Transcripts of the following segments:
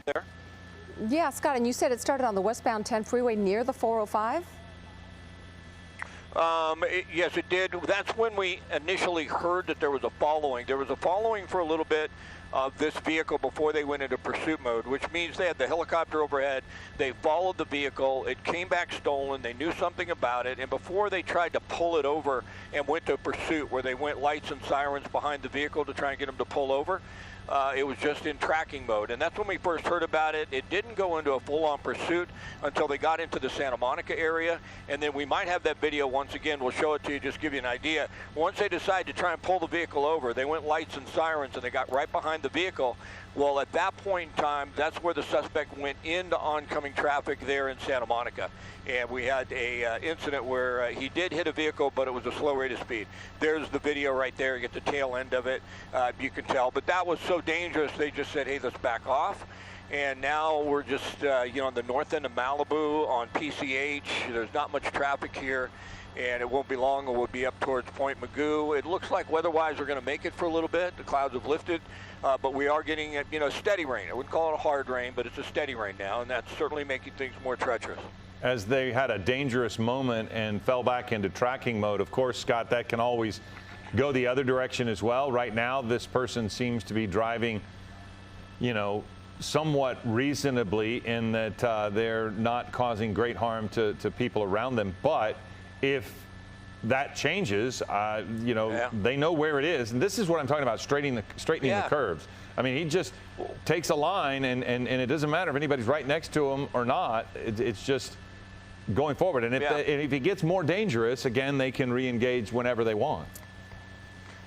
there? Yeah, Scott, and you said it started on the westbound 10 freeway near the 405? Yes, it did. That's when we initially heard that there was a following. There was a following for a little bit of this vehicle before they went into pursuit mode, which means they had the helicopter overhead. They followed the vehicle. It came back stolen. They knew something about it. And before they tried to pull it over and went to pursuit, where they went lights and sirens behind the vehicle to try and get them to pull over, it was just in tracking mode. And that's when we first heard about it. It didn't go into a full-on pursuit until they got into the Santa Monica area. And then we might have that video once again. We'll show it to you, just give you an idea. Once they decided to try and pull the vehicle over, they went lights and sirens and they got right behind the vehicle. Well, at that point in time, that's where the suspect went into oncoming traffic there in Santa Monica. And we had a incident where he did hit a vehicle, but it was a slow rate of speed. There's the video right there. You get the tail end of it. You can tell. But that was so dangerous, they just said, hey, let's back off. And now we're just, on the north end of Malibu on PCH. There's not much traffic here. And it won't be long, and we'll be up towards Point Magoo. It looks like weather-wise we're going to make it for a little bit. The clouds have lifted, but we are getting, steady rain. I wouldn't call it a hard rain, but it's a steady rain now, and that's certainly making things more treacherous. As they had a dangerous moment and fell back into tracking mode, of course, Scott, that can always go the other direction as well. Right now, this person seems to be driving, somewhat reasonably in that they're not causing great harm to people around them. But if that changes, they know where it is. And this is what I'm talking about, straightening the curves. I mean, he just takes a line, and it doesn't matter if anybody's right next to him or not. It's just going forward. And if he gets more dangerous, again, they can re-engage whenever they want.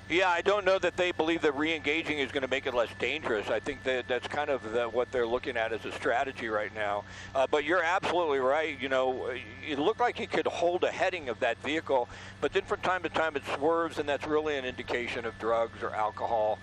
Yeah, I don't know that they believe that re-engaging is going to make it less dangerous. I think that's kind of what they're looking at as a strategy right now. But you're absolutely right. It looked like he could hold a heading of that vehicle, but then from time to time it swerves, and that's really an indication of drugs or alcohol,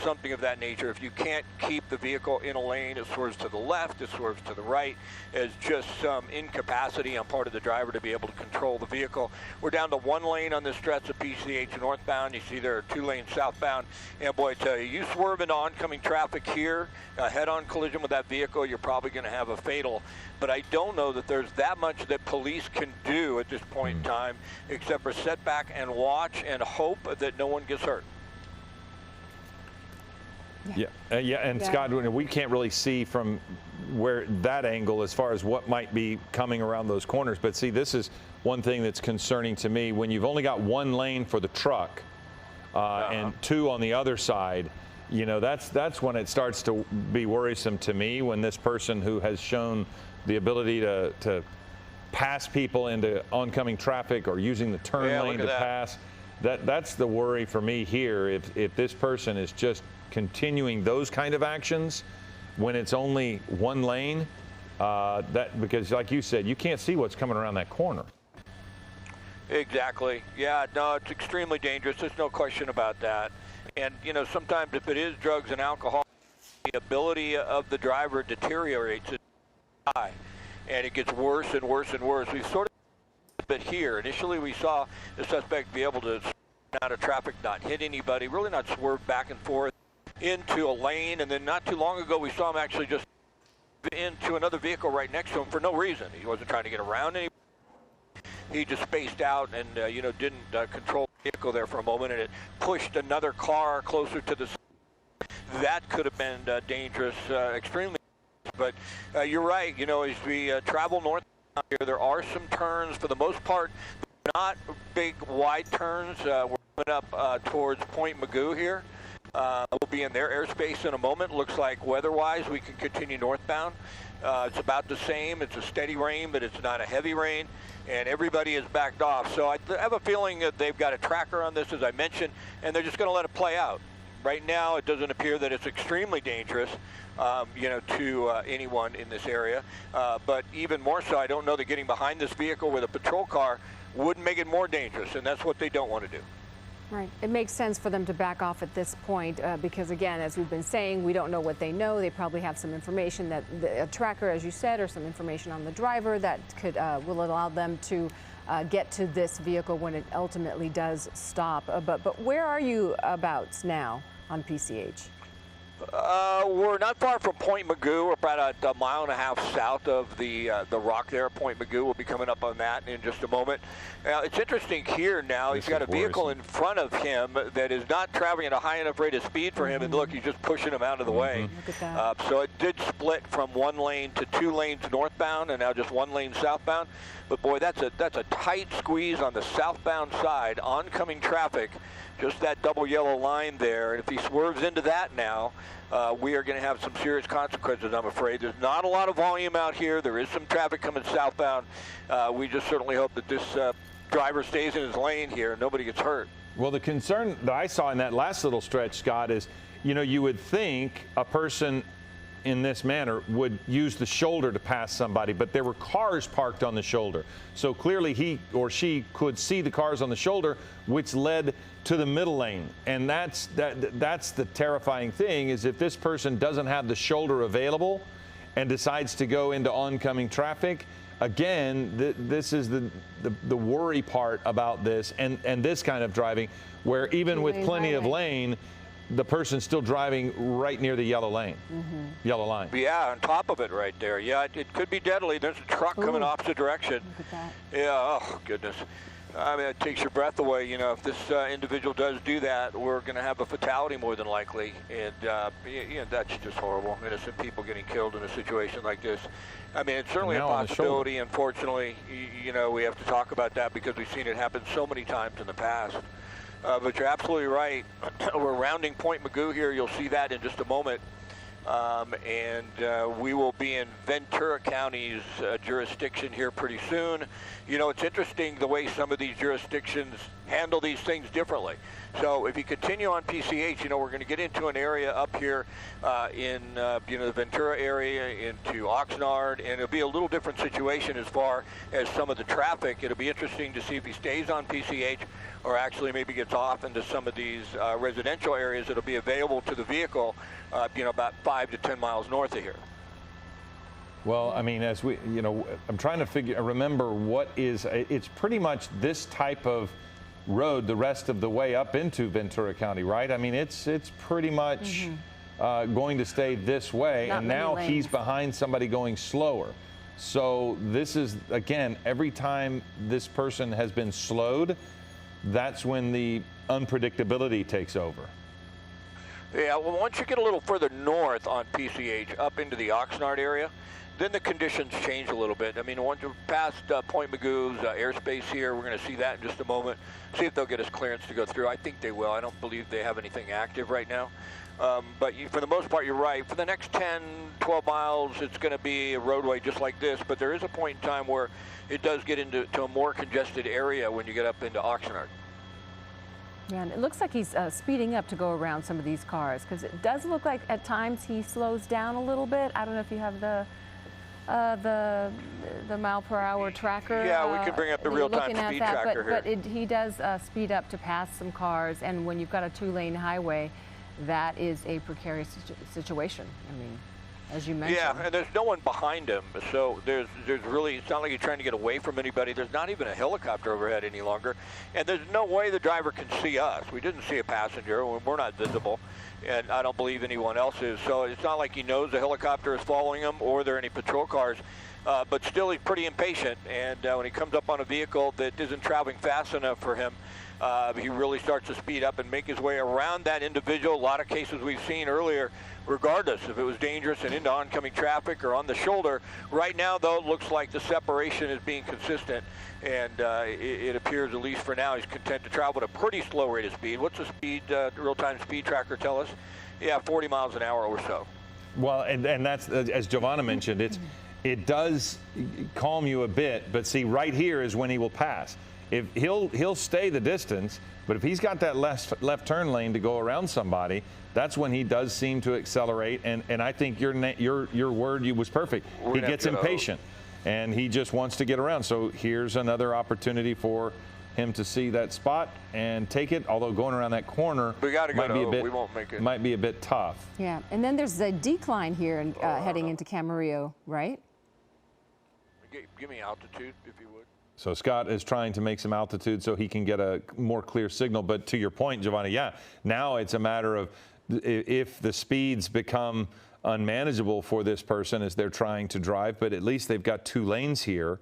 something of that nature. If you can't keep the vehicle in a lane, it swerves to the left, it swerves to the right. It's just some incapacity on part of the driver to be able to control the vehicle. We're down to one lane on this stretch of PCH northbound. You see there are 2 lanes southbound. And boy, I tell you, you swerve into oncoming traffic here, a head-on collision with that vehicle, you're probably going to have a fatal. But I don't know that there's that much that police can do at this point in time, except for sit back and watch and hope that no one gets hurt. And Scott, we can't really see from where that angle as far as what might be coming around those corners. But see, this is one thing that's concerning to me. When you've only got one lane for the truck and 2 on the other side, that's when it starts to be worrisome to me, when this person who has shown the ability to pass people into oncoming traffic or using the turn lane to pass, that's the worry for me here. If this person is just continuing those kind of actions when it's only one lane, because like you said, you can't see what's coming around that corner. Exactly. Yeah, no, it's extremely dangerous. There's no question about that. And, sometimes if it is drugs and alcohol, the ability of the driver deteriorates. And it gets worse and worse and worse. We've sort of a bit here. Initially, we saw the suspect be able to out of traffic, not hit anybody, really not swerve back and forth into a lane. And then not too long ago, we saw him actually just into another vehicle right next to him for no reason. He wasn't trying to get around anybody. He just spaced out and, didn't control the vehicle there for a moment, and it pushed another car closer to the side. That could have been dangerous, extremely dangerous. But you're right, as we travel north here, there are some turns. For the most part, not big, wide turns. We're coming up towards Point Magoo here. We'll be in their airspace in a moment. Looks like weather-wise we can continue northbound. It's about the same. It's a steady rain, but it's not a heavy rain, and everybody is backed off. So I have a feeling that they've got a tracker on this, as I mentioned, and they're just going to let it play out. Right now, it doesn't appear that it's extremely dangerous, to anyone in this area. But even more so, I don't know that getting behind this vehicle with a patrol car wouldn't make it more dangerous, and that's what they don't want to do. Right. It makes sense for them to back off at this point because, again, as we've been saying, we don't know what they know. They probably have some information that a tracker, as you said, or some information on the driver that could will allow them to get to this vehicle when it ultimately does stop. But where are you abouts now on PCH? We're not far from Point Magoo. We're about a mile and a half south of the rock there. Point Magoo. We'll be coming up on that in just a moment. It's interesting here now. He's got a vehicle in front of him that is not traveling at a high enough rate of speed for him, and look, he's just pushing him out of the way. Look at that. So it did split from one lane to 2 lanes northbound, and now just 1 lane southbound. But boy, that's a tight squeeze on the southbound side, oncoming traffic. Just that double yellow line there, and if he swerves into that now, we are going to have some serious consequences, I'm afraid. There's not a lot of volume out here. There is some traffic coming southbound. We just certainly hope that this driver stays in his lane here and nobody gets hurt. Well, the concern that I saw in that last little stretch, Scott, is, you know, you would think a person in this manner would use the shoulder to pass somebody, but there were cars parked on the shoulder. So clearly he or she could see the cars on the shoulder, which led to the middle lane. And that's the terrifying thing, is if this person doesn't have the shoulder available and decides to go into oncoming traffic, again, this is the worry part about this and this kind of driving, where even with plenty of lane, the person's still driving right near the yellow lane, yellow line. Yeah, on top of it right there. Yeah, it could be deadly. There's a truck coming opposite direction. Look at that. Yeah, oh, goodness. I mean, it takes your breath away. You know, if this individual does do that, we're going to have a fatality more than likely. And, you know, that's just horrible. Innocent people getting killed in a situation like this. I mean, it's certainly a possibility. Unfortunately, you know, we have to talk about that because we've seen it happen so many times in the past. But you're absolutely right. We're rounding Point Magoo here. You'll see that in just a moment. We will be in Ventura County's jurisdiction here pretty soon. You know, it's interesting the way some of these jurisdictions handle these things differently. So if you continue on PCH, you know, we're going to get into an area up here in, you know, the Ventura area into Oxnard, and it'll be a little different situation as far as some of the traffic. It'll be interesting to see if he stays on PCH or actually maybe gets off into some of these residential areas that'll be available to the vehicle, you know, about 5 to 10 miles north of here. Well, I mean, as we, you know, I'm trying to remember what is, it's pretty much this type of road the rest of the way up into Ventura County, right? I mean, it's pretty much going to stay this way, and now he's behind somebody going slower. So this is, again, every time this person has been slowed, that's when the unpredictability takes over. Yeah, well, once you get a little further north on PCH up into the Oxnard area, then the conditions change a little bit. I mean, once you're past Point Magoo's airspace here, we're going to see that in just a moment. See if they'll get us clearance to go through. I think they will. I don't believe they have anything active right now. But for the most part, you're right. For the next 10, 12 miles, it's going to be a roadway just like this. But there is a point in time where it does get into a more congested area when you get up into Oxnard. Yeah, and it looks like he's speeding up to go around some of these cars, because it does look like at times he slows down a little bit. I don't know if you have the mile per hour tracker. Yeah, we can bring up the real-time speed tracker here. But he does speed up to pass some cars, and when you've got a 2-lane highway, that is a precarious situation. I mean, as you mentioned. Yeah, and there's no one behind him, so there's really, it's not like he's trying to get away from anybody. There's not even a helicopter overhead any longer, and there's no way the driver can see us. We didn't see a passenger, we're not visible, and I don't believe anyone else is. So it's not like he knows the helicopter is following him or there are any patrol cars, but still he's pretty impatient, and when he comes up on a vehicle that isn't traveling fast enough for him, he really starts to speed up and make his way around that individual. A lot of cases we've seen earlier, regardless if it was dangerous and into oncoming traffic or on the shoulder. Right now, though, it looks like the separation is being consistent, and it appears, at least for now, he's content to travel at a pretty slow rate of speed. What's the speed, real-time speed tracker tell us? Yeah, 40 miles an hour or so. Well, and that's, as Giovanna mentioned, it does calm you a bit, but see, right here is when he will pass. If he'll stay the distance, but if he's got that left turn lane to go around somebody, that's when he does seem to accelerate. And I think your word was perfect. He gets impatient, and he just wants to get around. So here's another opportunity for him to see that spot and take it. Although going around that corner might be a bit tough. Yeah, and then there's a decline here and heading into Camarillo, right? Give me altitude, if you would. So Scott is trying to make some altitude so he can get a more clear signal. But to your point, Giovanna, yeah, now it's a matter of if the speeds become unmanageable for this person as they're trying to drive, but at least they've got 2 lanes here.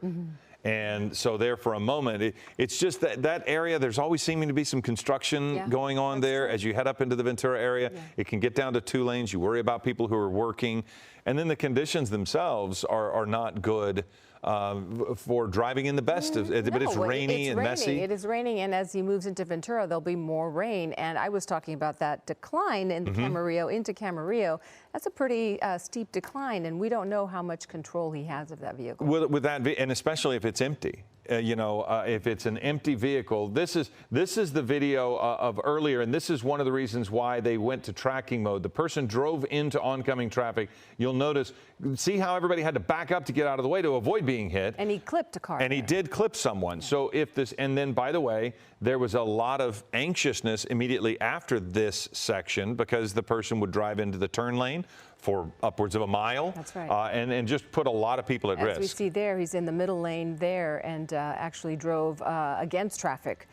And so there for a moment, it's just that area, there's always seeming to be some construction going on there. As you head up into the Ventura area, it can get down to 2 lanes. You worry about people who are working. And then the conditions themselves are not good for driving in the best of it, but it's rainy and messy. It is raining, and as he moves into Ventura, there'll be more rain. And I was talking about that decline in Camarillo into Camarillo. That's a pretty steep decline, and we don't know how much control he has of that vehicle. With that, and especially if it's empty. If it's an empty vehicle, this is the video of earlier, and this is one of the reasons why they went to tracking mode. The person drove into oncoming traffic. You'll notice, see how everybody had to back up to get out of the way to avoid being hit. And he clipped a car. And he did clip someone. So if this, and then by the way, there was a lot of anxiousness immediately after this section because the person would drive into the turn lane for upwards of a mile. That's right. And just put a lot of people at risk. As we see there, he's in the middle lane there and actually drove against traffic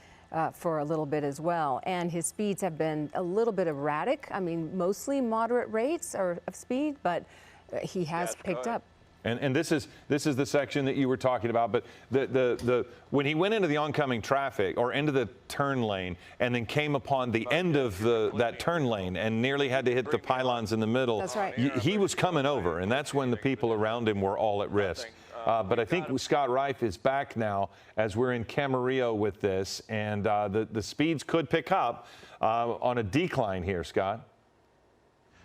for a little bit as well. And his speeds have been a little bit erratic. I mean, mostly moderate rates of speed, but he has picked up. And this is the section that you were talking about. But when he went into the oncoming traffic or into the turn lane and then came upon the end of that turn lane and nearly had to hit the pylons in the middle, that's right. He was coming over, and that's when the people around him were all at risk. But I think Scott Reif is back now as we're in Camarillo with this, and the speeds could pick up on a decline here, Scott.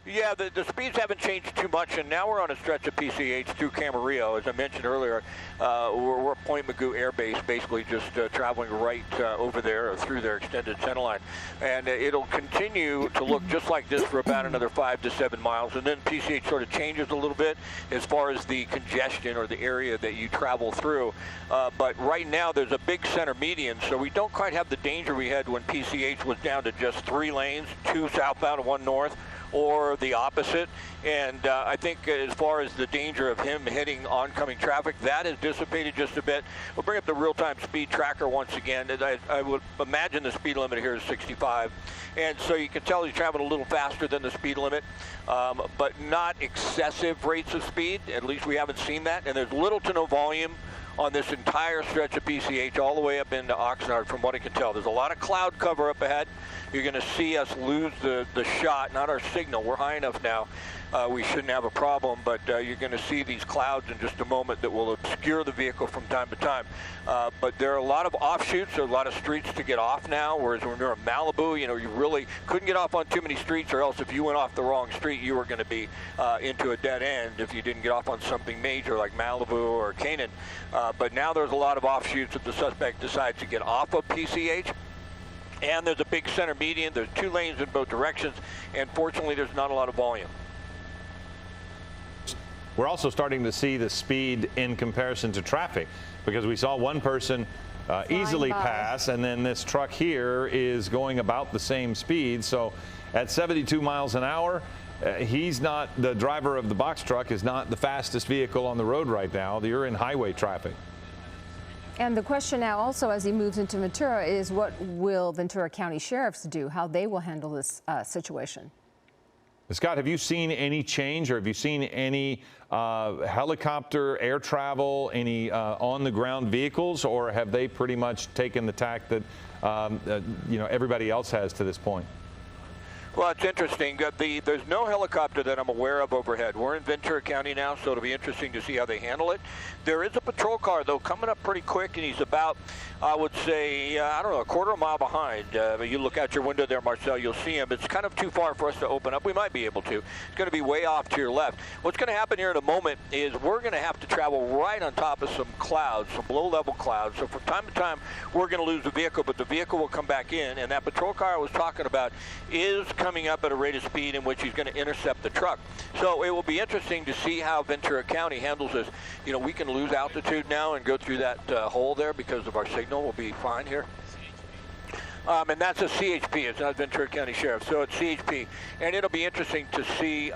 Yeah, the speeds haven't changed too much, and now we're on a stretch of PCH through Camarillo. As I mentioned earlier, we're at Point Mugu Air Base, basically just traveling right over there or through their extended center line. And it'll continue to look just like this for about another 5 to 7 miles, and then PCH sort of changes a little bit as far as the congestion or the area that you travel through. But right now, there's a big center median, so we don't quite have the danger we had when PCH was down to just 3 lanes, 2 southbound and 1 north. Or the opposite. And I think as far as the danger of him hitting oncoming traffic, that has dissipated just a bit. We'll bring up the real-time speed tracker once again. I would imagine the speed limit here is 65. And so you can tell he's traveling a little faster than the speed limit, but not excessive rates of speed. At least we haven't seen that. And there's little to no volume on this entire stretch of PCH all the way up into Oxnard from what I can tell. There's a lot of cloud cover up ahead. You're going to see us lose the shot, not our signal. We're high enough now. We shouldn't have a problem, but you're going to see these clouds in just a moment that will obscure the vehicle from time to time. But there are a lot of offshoots, there are a lot of streets to get off now, whereas when you're in Malibu, you really couldn't get off on too many streets, or else if you went off the wrong street, you were going to be into a dead end if you didn't get off on something major like Malibu or Canaan. But now there's a lot of offshoots if the suspect decides to get off of PCH. And there's a big center median. There's 2 lanes in both directions, and fortunately, there's not a lot of volume. We're also starting to see the speed in comparison to traffic, because we saw one person easily pass, and then this truck here is going about the same speed. So at 72 miles an hour, he's not, the driver of the box truck is not the fastest vehicle on the road right now. You're in highway traffic. And the question now also as he moves into Ventura is what will Ventura County Sheriffs do, how they will handle this situation? Scott, have you seen any change, or have you seen any helicopter, air travel, any on-the-ground vehicles, or have they pretty much taken the tack that everybody else has to this point? Well, it's interesting. There's no helicopter that I'm aware of overhead. We're in Ventura County now, so it'll be interesting to see how they handle it. There is a patrol car, though, coming up pretty quick, and he's about, I would say, I don't know, a quarter of a mile behind. You look out your window there, Marcel, you'll see him. It's kind of too far for us to open up. We might be able to. It's going to be way off to your left. What's going to happen here in a moment is we're going to have to travel right on top of some clouds, some low-level clouds. So from time to time, we're going to lose the vehicle, but the vehicle will come back in, and that patrol car I was talking about is coming up at a rate of speed in which he's going to intercept the truck. So it will be interesting to see how Ventura County handles this. We can lose altitude now and go through that hole there because of our signal. We'll be fine here. And that's a CHP. It's not Ventura County Sheriff, so it's CHP. And it'll be interesting to see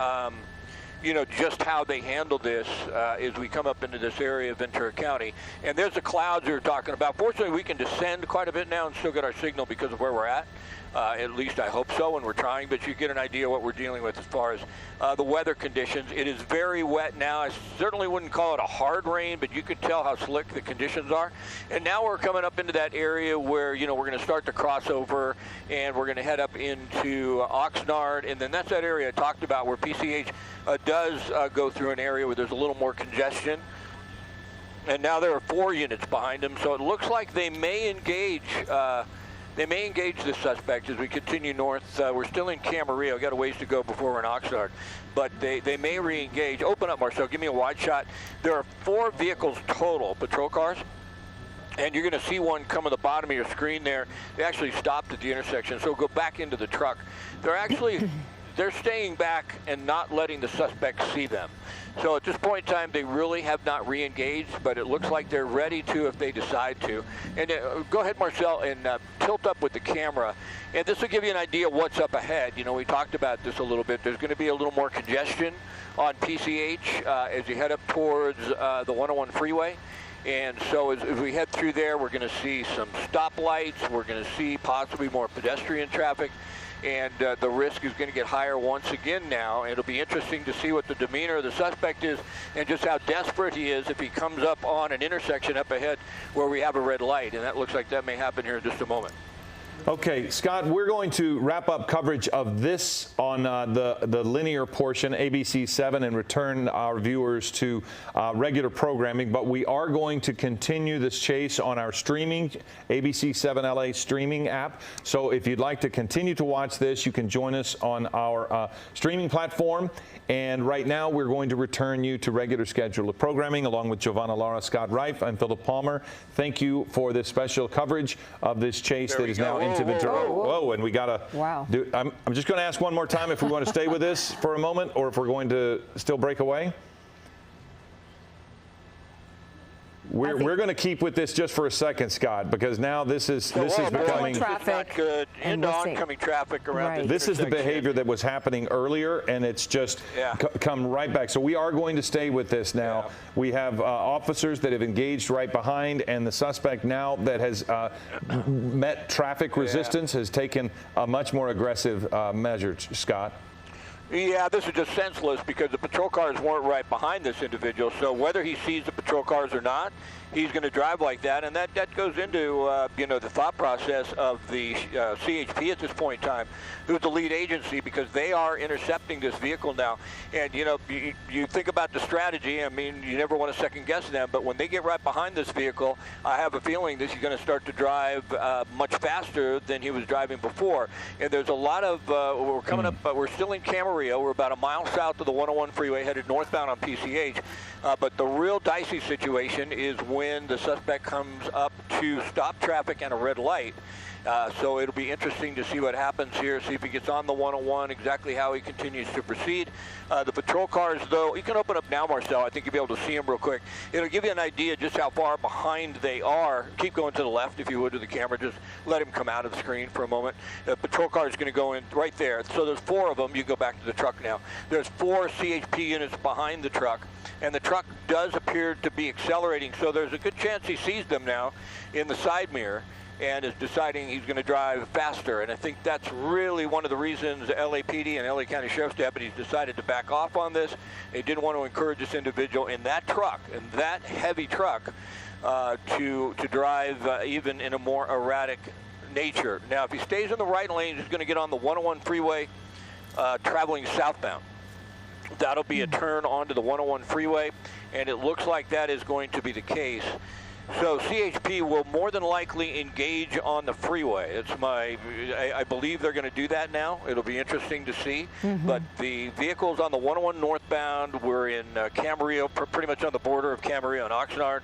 just how they handle this as we come up into this area of Ventura County. And there's the clouds you're talking about. Fortunately, we can descend quite a bit now and still get our signal because of where we're at. At least I hope so, and we're trying, but you get an idea what we're dealing with as far as the weather conditions. It is very wet now. I certainly wouldn't call it a hard rain, but you could tell how slick the conditions are. And now we're coming up into that area where, we're going to start to cross over, and we're going to head up into Oxnard, and then that's that area I talked about where PCH does go through an area where there's a little more congestion. And now there are 4 units behind them, so it looks like they may engage the suspect as we continue north. We're still in Camarillo. Got a ways to go before we're in Oxnard. But they may re-engage. Open up, Marcel. Give me a wide shot. There are 4 vehicles total, patrol cars. And you're going to see one come at the bottom of your screen there. They actually stopped at the intersection, so go back into the truck. They're staying back and not letting the suspect see them. So at this point in time, they really have not re-engaged, but it looks like they're ready to if they decide to. And go ahead, Marcel, and tilt up with the camera. And this will give you an idea of what's up ahead. We talked about this a little bit. There's going to be a little more congestion on PCH as you head up towards the 101 freeway. And so as we head through there, we're going to see some stoplights. We're going to see possibly more pedestrian traffic. And the risk is going to get higher once again now. It'll be interesting to see what the demeanor of the suspect is and just how desperate he is if he comes up on an intersection up ahead where we have a red light. And that looks like that may happen here in just a moment. Okay, Scott, we're going to wrap up coverage of this on the linear portion, ABC7, and return our viewers to regular programming. But we are going to continue this chase on our streaming, ABC7 LA streaming app. So if you'd like to continue to watch this, you can join us on our streaming platform. And right now, we're going to return you to regular schedule of programming, along with Giovanna Lara, Scott Reif, and Philip Palmer. Thank you for this special coverage of this chase that is now into Ventura. Whoa, and we got to do. I'm just going to ask one more time if we want to stay with this for a moment, or if we're going to still break away. We're going to keep with this just for a second, Scott, because now this is becoming traffic good and oncoming traffic around. Right. This is the behavior that was happening earlier, and it's just come right back. So we are going to stay with this now. Yeah. We have officers that have engaged right behind, and the suspect now that has met traffic resistance has taken a much more aggressive measure, Scott. Yeah, this is just senseless because the patrol cars weren't right behind this individual. So whether he sees the patrol cars or not, he's going to drive like that. And that goes into, the thought process of the CHP at this point in time, who's the lead agency, because they are intercepting this vehicle now. And, you think about the strategy. I mean, you never want to second guess them. But when they get right behind this vehicle, I have a feeling this is going to start to drive much faster than he was driving before. And there's a lot of, we're coming up, but we're still in Camarillo. We're about a mile south of the 101 freeway headed northbound on PCH. But the real dicey situation is when the suspect comes up to stop traffic and a red light. So it'll be interesting to see what happens here, see if he gets on the 101, exactly how he continues to proceed. The patrol cars, though, you can open up now, Marcel. I think you'll be able to see them real quick. It'll give you an idea just how far behind they are. Keep going to the left, if you would, to the camera. Just let him come out of the screen for a moment. The patrol car is going to go in right there. So there's 4 of them. You go back to the truck now. There's 4 CHP units behind the truck, and the truck does appear to be accelerating. So there's a good chance he sees them now in the side mirror and is deciding he's going to drive faster. And I think that's really one of the reasons LAPD and LA County Sheriff's deputies decided to back off on this. They didn't want to encourage this individual in that truck, in that heavy truck, to drive even in a more erratic nature. Now, if he stays in the right lane, he's going to get on the 101 freeway traveling southbound. That'll be a turn onto the 101 freeway, and it looks like that is going to be the case. So CHP will more than likely engage on the freeway. I believe they're going to do that now. It'll be interesting to see. But the vehicles on the 101 northbound, we're in Camarillo, pretty much on the border of Camarillo and Oxnard.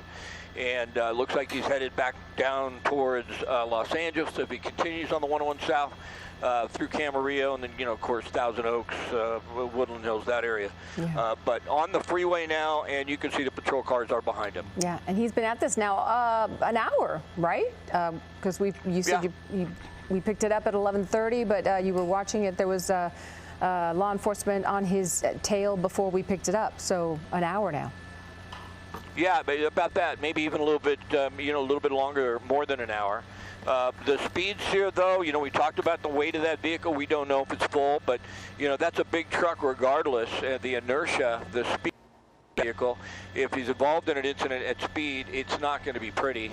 And looks like he's headed back down towards Los Angeles. If he continues on the 101 south, through Camarillo, and then, of course, Thousand Oaks, Woodland Hills, that area. Yeah. But on the freeway now, and you can see the patrol cars are behind him. Yeah, and he's been at this now an hour, right? Because you said we picked it up at 11:30, but you were watching it. There was law enforcement on his tail before we picked it up. So an hour now. Yeah, but about that, maybe even a little bit, a little bit longer, more than an hour. The speeds here, though, we talked about the weight of that vehicle. We don't know if it's full, but, that's a big truck regardless. The inertia, the speed of the vehicle, if he's involved in an incident at speed, it's not going to be pretty.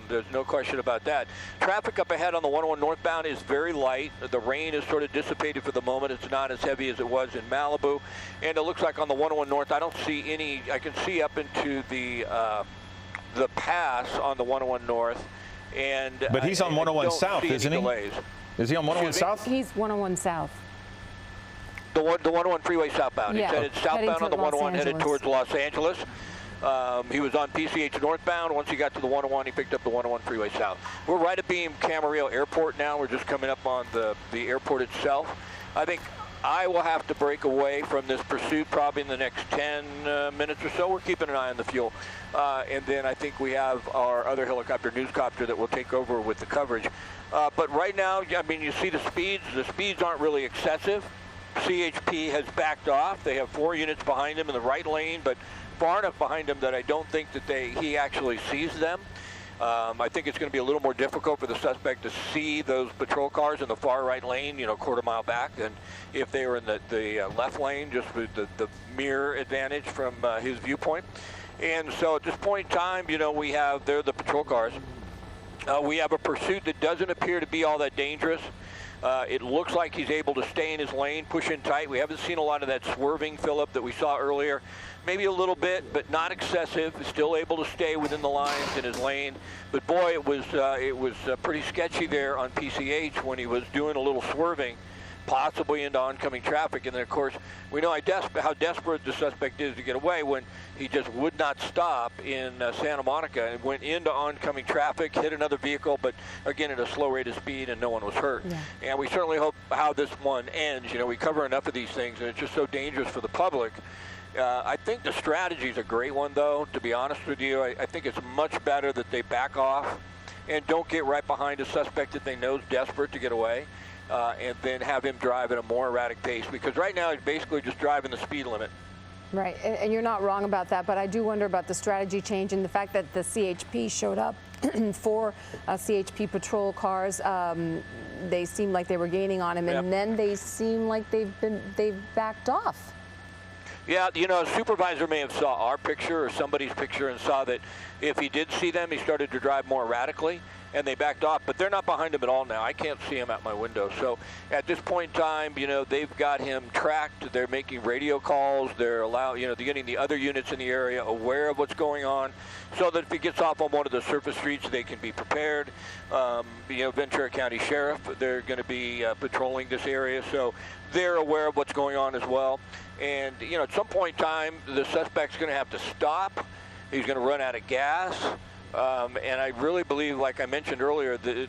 There's no question about that. Traffic up ahead on the 101 northbound is very light. The rain is sort of dissipated for the moment. It's not as heavy as it was in Malibu. And it looks like on the 101 north, I don't see any. I can see up into the pass on the 101 north. But he's on 101 south, isn't he? Delays. Is he on 101 south? He's 101 south. The 101 freeway southbound. Yeah. He's headed southbound on the 101, headed towards Los Angeles. He was on PCH northbound. Once he got to the 101, he picked up the 101 freeway south. We're right at Beam Camarillo Airport now. We're just coming up on the airport itself. I think I will have to break away from this pursuit probably in the next 10 minutes or so. We're keeping an eye on the fuel. And then I think we have our other helicopter, newscopter, that will take over with the coverage. But right now, I mean, you see the speeds. The speeds aren't really excessive. CHP has backed off. They have 4 units behind him in the right lane, but far enough behind him that I don't think that he actually sees them. I think it's going to be a little more difficult for the suspect to see those patrol cars in the far right lane, quarter mile back, than if they were in the left lane, just with the mirror advantage from his viewpoint. And so at this point in time, we have there the patrol cars. We have a pursuit that doesn't appear to be all that dangerous. It looks like he's able to stay in his lane, push in tight. We haven't seen a lot of that swerving, Philip, that we saw earlier. Maybe a little bit, but not excessive. Still able to stay within the lines in his lane. But boy, it was pretty sketchy there on PCH when he was doing a little swerving, possibly into oncoming traffic. And then, of course, we know how desperate the suspect is to get away when he just would not stop in Santa Monica and went into oncoming traffic, hit another vehicle, but again at a slow rate of speed, and no one was hurt. Yeah. And we certainly hope how this one ends. We cover enough of these things, and it's just so dangerous for the public. I think the strategy is a great one, though, to be honest with you. I think it's much better that they back off and don't get right behind a suspect that they know is desperate to get away. And then have him drive at a more erratic pace, because right now he's basically just driving the speed limit. Right, and you're not wrong about that, but I do wonder about the strategy change and the fact that the CHP showed up for CHP patrol cars. They seemed like they were gaining on him, yep. And then they seem like they've backed off. Yeah, a supervisor may have saw our picture or somebody's picture and saw that if he did see them, he started to drive more erratically, and they backed off. But they're not behind him at all now. I can't see him out my window. So at this point in time, they've got him tracked. They're making radio calls. They're they're getting the other units in the area aware of what's going on, so that if he gets off on one of the surface streets, they can be prepared. Ventura County Sheriff, they're going to be patrolling this area, so they're aware of what's going on as well. And, at some point in time, the suspect's going to have to stop. He's going to run out of gas. And I really believe, like I mentioned earlier, that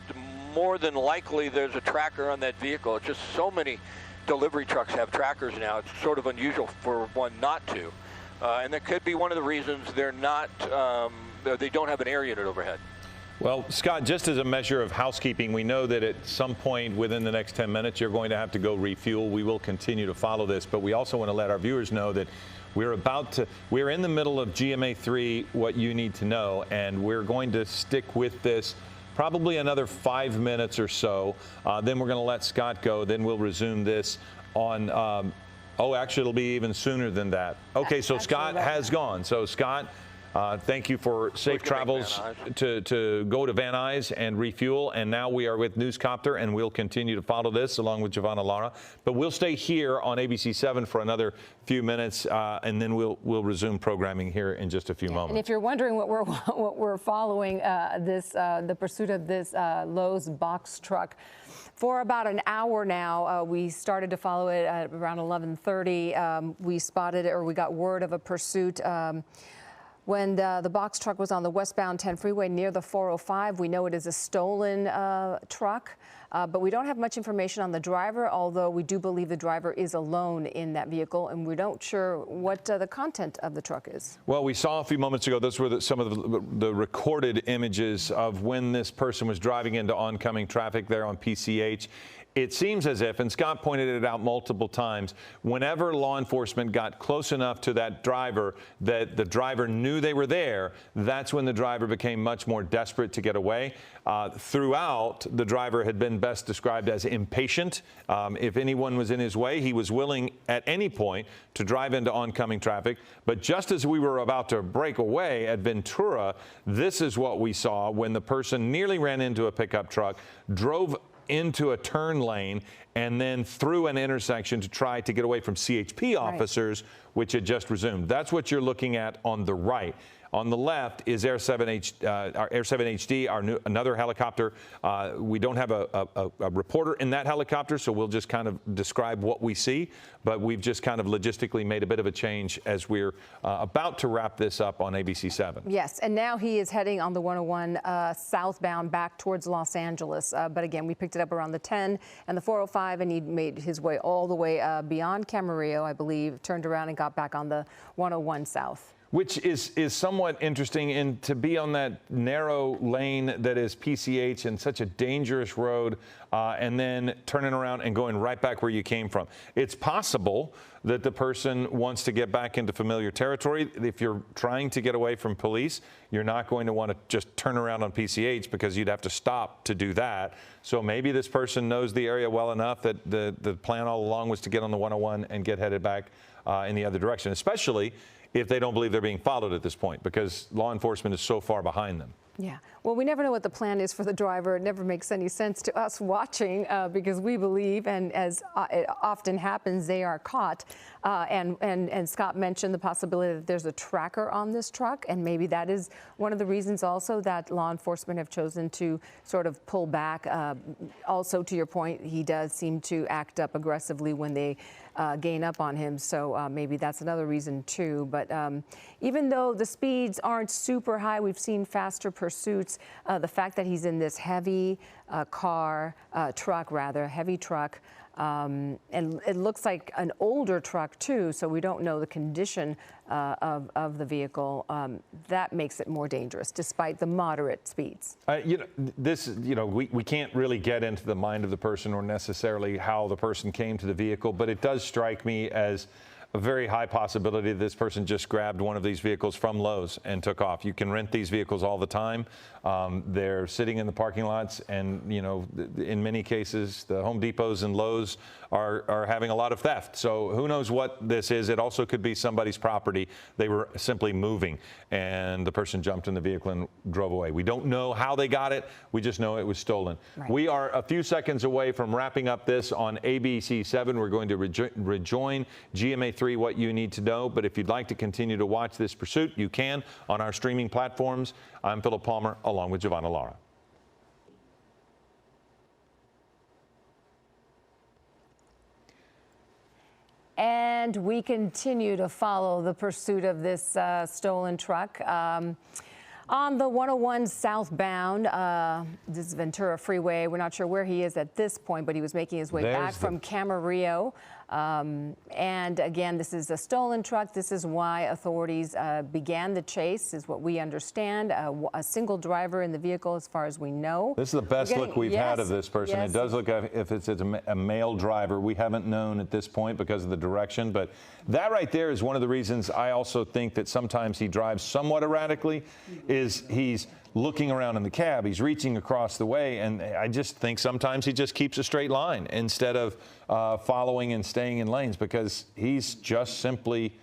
more than likely there's a tracker on that vehicle. It's just so many delivery trucks have trackers now. It's sort of unusual for one not to. And that could be one of the reasons they're not, they don't have an air unit overhead. Well, Scott, just as a measure of housekeeping, we know that at some point within the next 10 minutes, you're going to have to go refuel. We will continue to follow this, but we also want to let our viewers know that we're in the middle of GMA3, what you need to know, and we're going to stick with this probably another 5 minutes or so. Then we're going to let Scott go. Then we'll resume this on, actually, it'll be even sooner than that. Okay, so Scott has gone. So, Scott, thank you for safe travels to go to Van Nuys and refuel. And now we are with Newscopter, and we'll continue to follow this along with Giovanna Lara. But we'll stay here on ABC7 for another few minutes, and then we'll resume programming here in just a few moments. And if you're wondering what we're following, the pursuit of this Lowe's box truck. For about an hour now, we started to follow it at around 11:30. We spotted it, or we got word of a pursuit. When the box truck was on the westbound 10 freeway near the 405, we know it is a stolen truck, but we don't have much information on the driver, although we do believe the driver is alone in that vehicle, and we're not sure what the content of the truck is. Well, we saw a few moments ago, those were some of the recorded images of when this person was driving into oncoming traffic there on PCH. It seems as if, and Scott pointed it out multiple times, whenever law enforcement got close enough to that driver that the driver knew they were there, that's when the driver became much more desperate to get away. Throughout, the driver had been best described as impatient. If anyone was in his way, he was willing at any point to drive into oncoming traffic. But just as we were about to break away at Ventura, this is what we saw when the person nearly ran into a pickup truck, drove into a turn lane, and then through an intersection to try to get away from CHP officers, which had just resumed. That's what you're looking at on the right. On the left is Air 7 HD, another helicopter. We don't have a reporter in that helicopter, so we'll just kind of describe what we see. But we've just kind of logistically made a bit of a change as we're about to wrap this up on ABC 7. Yes, and now he is heading on the 101 southbound back towards Los Angeles. But again, we picked it up around the 10 and the 405, and he made his way all the way beyond Camarillo, I believe, turned around and got back on the 101 south. Which is somewhat interesting, and to be on that narrow lane that is PCH and such a dangerous road, and then turning around and going right back where you came from. It's possible that the person wants to get back into familiar territory. If you're trying to get away from police, you're not going to want to just turn around on PCH because you'd have to stop to do that. So maybe this person knows the area well enough that the plan all along was to get on the 101 and get headed back in the other direction, especially if they don't believe they're being followed at this point, because law enforcement is so far behind them. Yeah, well, we never know what the plan is for the driver. It never makes any sense to us watching because we believe, and as it often happens, they are caught. And Scott mentioned the possibility that there's a tracker on this truck, and maybe that is one of the reasons also that law enforcement have chosen to sort of pull back. Also, to your point, he does seem to act up aggressively when they gain up on him, so maybe that's another reason too. But even though the speeds aren't super high, we've seen faster pursuits. The fact that he's in this heavy heavy truck, and it looks like an older truck too, so we don't know the condition of the vehicle. That makes it more dangerous, despite the moderate speeds. We can't really get into the mind of the person or necessarily how the person came to the vehicle, but it does strike me as a very high possibility that this person just grabbed one of these vehicles from Lowe's and took off. You can rent these vehicles all the time. They're sitting in the parking lots, and in many cases, the Home Depots and Lowe's are having a lot of theft. So who knows what this is? It also could be somebody's property. They were simply moving, and the person jumped in the vehicle and drove away. We don't know how they got it. We just know it was stolen. Right. We are a few seconds away from wrapping up this on ABC 7. We're going to rejoin GMA 3, What You Need to Know. But if you'd like to continue to watch this pursuit, you can on our streaming platforms. I'm Philip Palmer, along with Giovanna Lara. And we continue to follow the pursuit of this stolen truck. On the 101 southbound, this is Ventura Freeway. We're not sure where he is at this point, but he was making his way back from Camarillo. And again, this is a stolen truck. This is why authorities began the chase, is what we understand. A single driver in the vehicle, as far as we know. This is the best look we've had of this person. Yes. It does look like if it's a male driver. We haven't known at this point because of the direction, but that right there is one of the reasons I also think that sometimes he drives somewhat erratically, is he's looking around in the cab, he's reaching across the way, and I just think sometimes he just keeps a straight line instead of following and staying in lanes, because he's just simply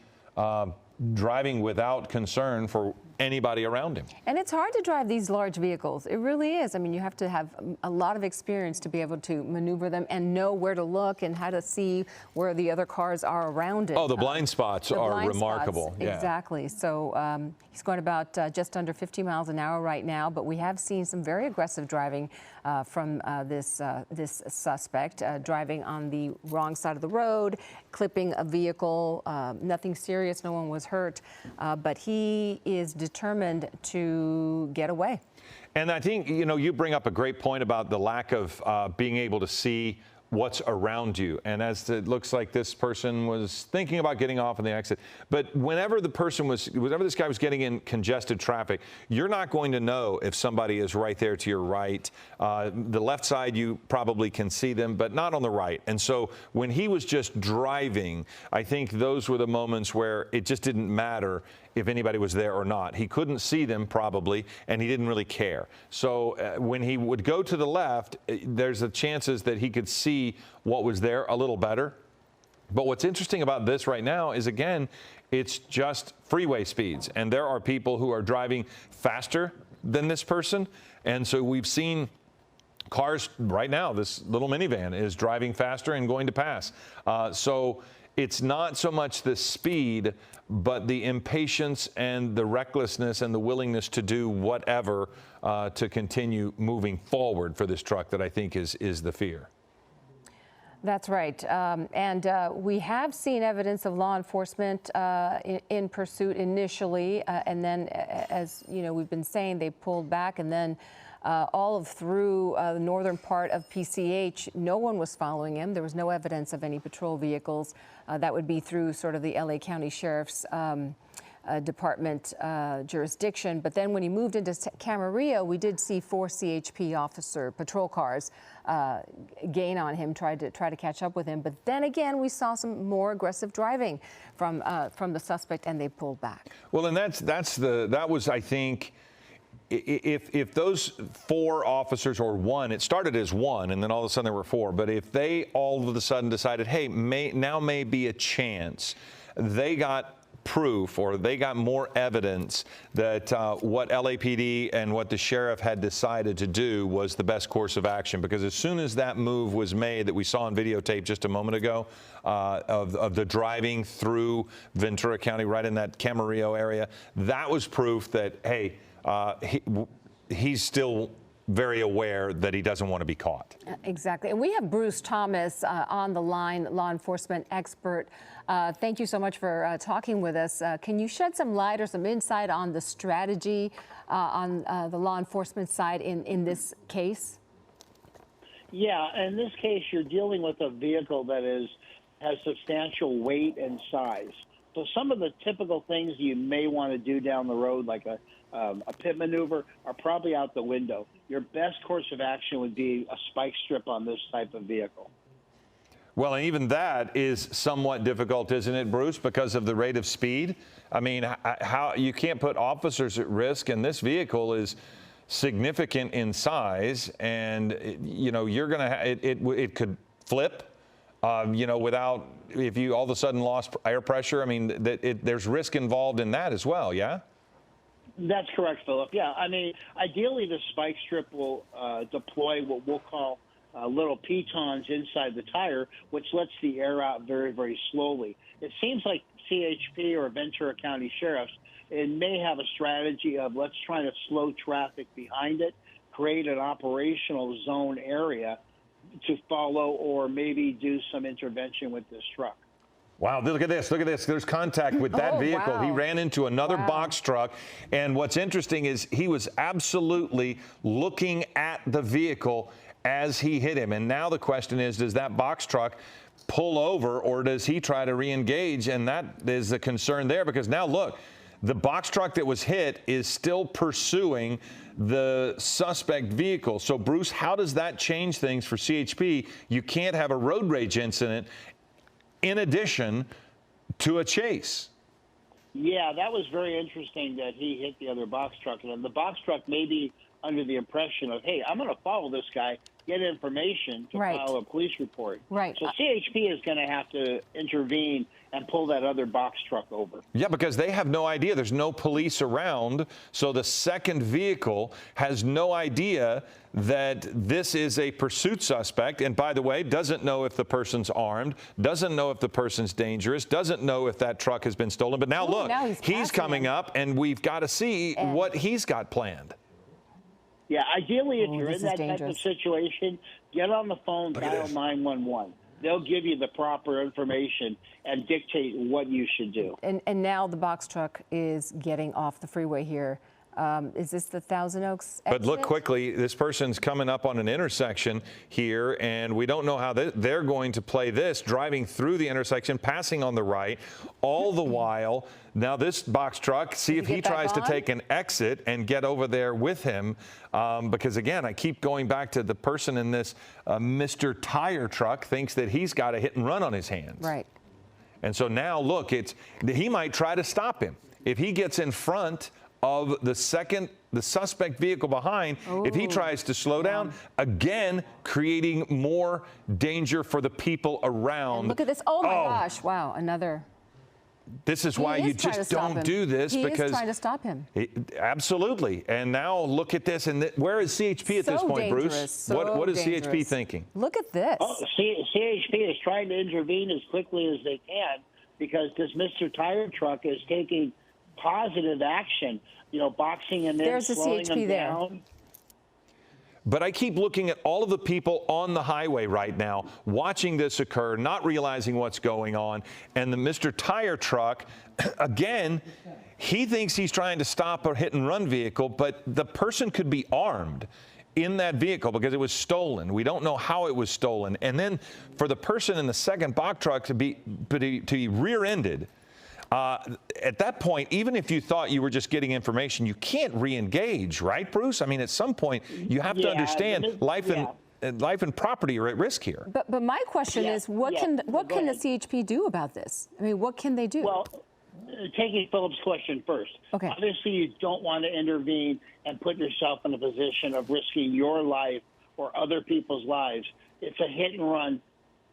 driving without concern for anybody around him. And it's hard to drive these large vehicles. It really is. I mean, you have to have a lot of experience to be able to maneuver them and know where to look and how to see where the other cars are around it. Oh, the blind spots are remarkable. Yeah. Exactly. So he's going about just under 50 miles an hour right now, but we have seen some very aggressive driving from this suspect, driving on the wrong side of the road, clipping a vehicle. Nothing serious, no one was hurt, but he is determined to get away. And I think, you bring up a great point about the lack of being able to see what's around you. And as it looks like this person was thinking about getting off in the exit, but whenever this guy was getting in congested traffic, you're not going to know if somebody is right there to your right. The left side, you probably can see them, but not on the right. And so when he was just driving, I think those were the moments where it just didn't matter if anybody was there or not. He couldn't see them probably, and he didn't really care. So when he would go to the left, there's the chances that he could see what was there a little better. But what's interesting about this right now is, again, it's just freeway speeds. And there are people who are driving faster than this person. And so we've seen cars right now, this little minivan is driving faster and going to pass. So it's not so much the speed, but the impatience and the recklessness and the willingness to do whatever to continue moving forward for this truck that I think is the fear. That's right. And we have seen evidence of law enforcement in pursuit initially. And then, as you know, we've been saying, they pulled back. And then all through the northern part of PCH, no one was following him. There was no evidence of any patrol vehicles. That would be through sort of the LA County Sheriff's Department jurisdiction. But then when he moved into Camarillo, we did see 4 CHP patrol cars gain on him, try to catch up with him. But then again, we saw some more aggressive driving from the suspect, and they pulled back. Well, and that was, I think, if those 4 officers, or one, it started as 1 and then all of a sudden there were 4, but if they all of a sudden decided, hey, now may be a chance, they got proof, or they got more evidence that what LAPD and what the sheriff had decided to do was the best course of action. Because as soon as that move was made that we saw on videotape just a moment ago of the driving through Ventura County, right in that Camarillo area, that was proof that, hey, he's still very aware that he doesn't want to be caught. Exactly. And we have Bruce Thomas on the line, law enforcement expert. Thank you so much for talking with us. Can you shed some light or some insight on the strategy on the law enforcement side in this case? Yeah, in this case, you're dealing with a vehicle that has substantial weight and size. So some of the typical things you may want to do down the road, like a pit maneuver, are probably out the window. Your best course of action would be a spike strip on this type of vehicle. Well, and even that is somewhat difficult, isn't it, Bruce, because of the rate of speed? I mean, how you can't put officers at risk, and this vehicle is significant in size, and you know you're going to it could flip. You know, without, if you all of a sudden lost air pressure, I mean, there's risk involved in that as well, yeah? That's correct, Philip. Yeah, I mean, ideally the spike strip will deploy what we'll call little pitons inside the tire, which lets the air out very, very slowly. It seems like CHP or Ventura County Sheriffs, it may have a strategy of let's try to slow traffic behind it, create an operational zone area to follow, or maybe do some intervention with this truck. Wow, look at this. Look at this. There's contact with that vehicle. Wow. He ran into another box truck. And what's interesting is he was absolutely looking at the vehicle as he hit him. And now the question is, does that box truck pull over, or does he try to re-engage? And that is the concern there, because now look, the box truck that was hit is still pursuing the suspect vehicle. So, Bruce, how does that change things for CHP? You can't have a road rage incident in addition to a chase. Yeah, that was very interesting that he hit the other box truck. And the box truck may be under the impression of, hey, I'm going to follow this guy, get information to file a police report. Right. So CHP is going to have to intervene and pull that other box truck over. Yeah, because they have no idea. There's no police around. So the second vehicle has no idea that this is a pursuit suspect. And by the way, doesn't know if the person's armed, doesn't know if the person's dangerous, doesn't know if that truck has been stolen. But now look, he's coming up, and we've got to see what he's got planned. Yeah, ideally, if you're in that type of situation, get on the phone, dial 911. They'll give you the proper information and dictate what you should do. And now the box truck is getting off the freeway here Is this the Thousand Oaks exit? But look quickly, this person's coming up on an intersection here, and we don't know how they're going to play this, driving through the intersection, passing on the right, all the while. Now this box truck, see if he tries to take an exit and get over there with him. Because again, I keep going back to the person in this Mr. Tire truck thinks that he's got a hit and run on his hands. Right. And so now look, he might try to stop him. If he gets in front of the suspect vehicle behind, if he tries to slow down, again, creating more danger for the people around. And look at this. Oh my gosh. Wow. Another. This is why you just don't do this, because he is trying to stop him. Absolutely. And now look at this. And where is CHP at this point, Bruce? What is CHP thinking? Look at this. CHP is trying to intervene as quickly as they can, because this Mr. Tire truck is taking positive action, boxing him in, slowing him down. But I keep looking at all of the people on the highway right now, watching this occur, not realizing what's going on. And the Mr. Tire truck, again, he thinks he's trying to stop a hit and run vehicle, but the person could be armed in that vehicle because it was stolen. We don't know how it was stolen. And then for the person in the second box truck to be rear-ended, at that point, even if you thought you were just getting information, you can't re-engage, right, Bruce? I mean, at some point, you have to understand life and property are at risk here. But my question is, what can the CHP do about this? I mean, what can they do? Well, taking Philip's question first. Okay. Obviously, you don't want to intervene and put yourself in a position of risking your life or other people's lives. It's a hit and run.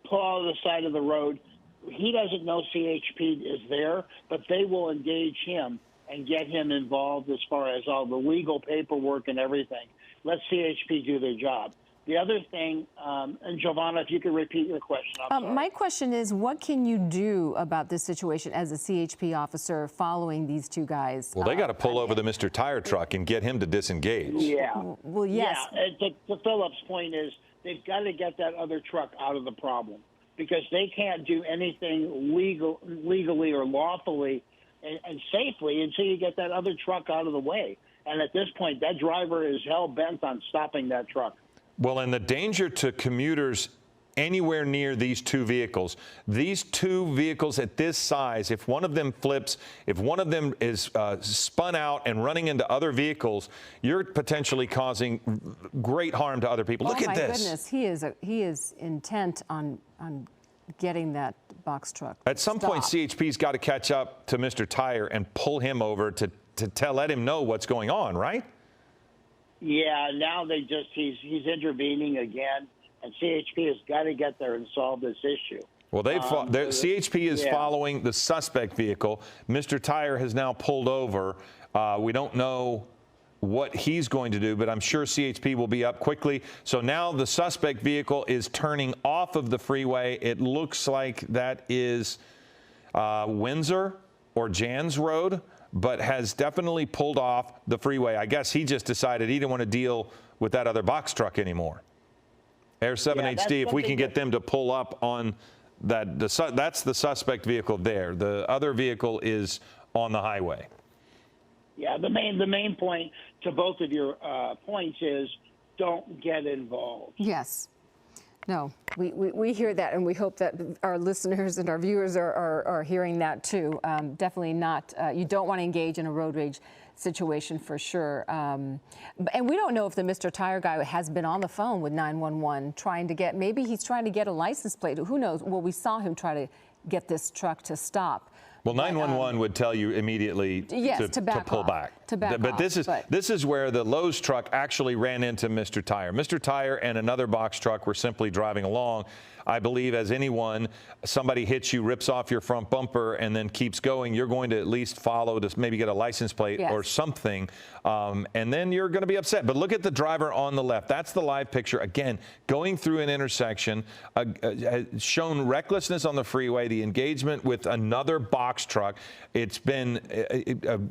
Pull out of the side of the road. He doesn't know CHP is there, but they will engage him and get him involved as far as all the legal paperwork and everything. Let CHP do their job. The other thing, and Giovanna, if you could repeat your question. My question is, what can you do about this situation as a CHP officer following these two guys? Well, they got to pull over the Mr. Tire truck and get him to disengage. Yeah. Well, yes. Yeah. To Philip's point is, they've got to get that other truck out of the problem, because they can't do anything legally or lawfully and safely until you get that other truck out of the way. And at this point, that driver is hell-bent on stopping that truck. Well, and the danger to commuters anywhere near these two vehicles at this size, if one of them flips, if one of them is spun out and running into other vehicles, you're potentially causing great harm to other people. Look at this. Oh, my goodness. He is intent on getting that box truck. At some point, CHP's got to catch up to Mr. Tire and pull him over to let him know what's going on, right? Yeah, now he's intervening again, and CHP has got to get there and solve this issue. Well, CHP is following the suspect vehicle. Mr. Tire has now pulled over. We don't know what he's going to do, but I'm sure CHP will be up quickly. So now the suspect vehicle is turning off of the freeway. It looks like that is Windsor or Jans Road, but has definitely pulled off the freeway. I guess he just decided he didn't want to deal with that other box truck anymore. Air 7HD, if we can get them to pull up on that, that's the suspect vehicle there. The other vehicle is on the highway. Yeah, the main point to both of your points is don't get involved. Yes. No, we hear that, and we hope that our listeners and our viewers are hearing that too. Definitely not. You don't want to engage in a road rage situation for sure. And we don't know if the Mr. Tire guy has been on the phone with 911 trying to get, maybe he's trying to get a license plate. Who knows? Well, we saw him try to get this truck to stop. Well, 911 would tell you immediately to pull back. But this is where the Lowe's truck actually ran into Mr. Tire. Mr. Tire and another box truck were simply driving along. I believe, as anyone, somebody hits you, rips off your front bumper, and then keeps going, you're going to at least follow to maybe get a license plate or something, and then you're going to be upset. But look at the driver on the left. That's the live picture. Again, going through an intersection, shown recklessness on the freeway, the engagement with another box truck. It's been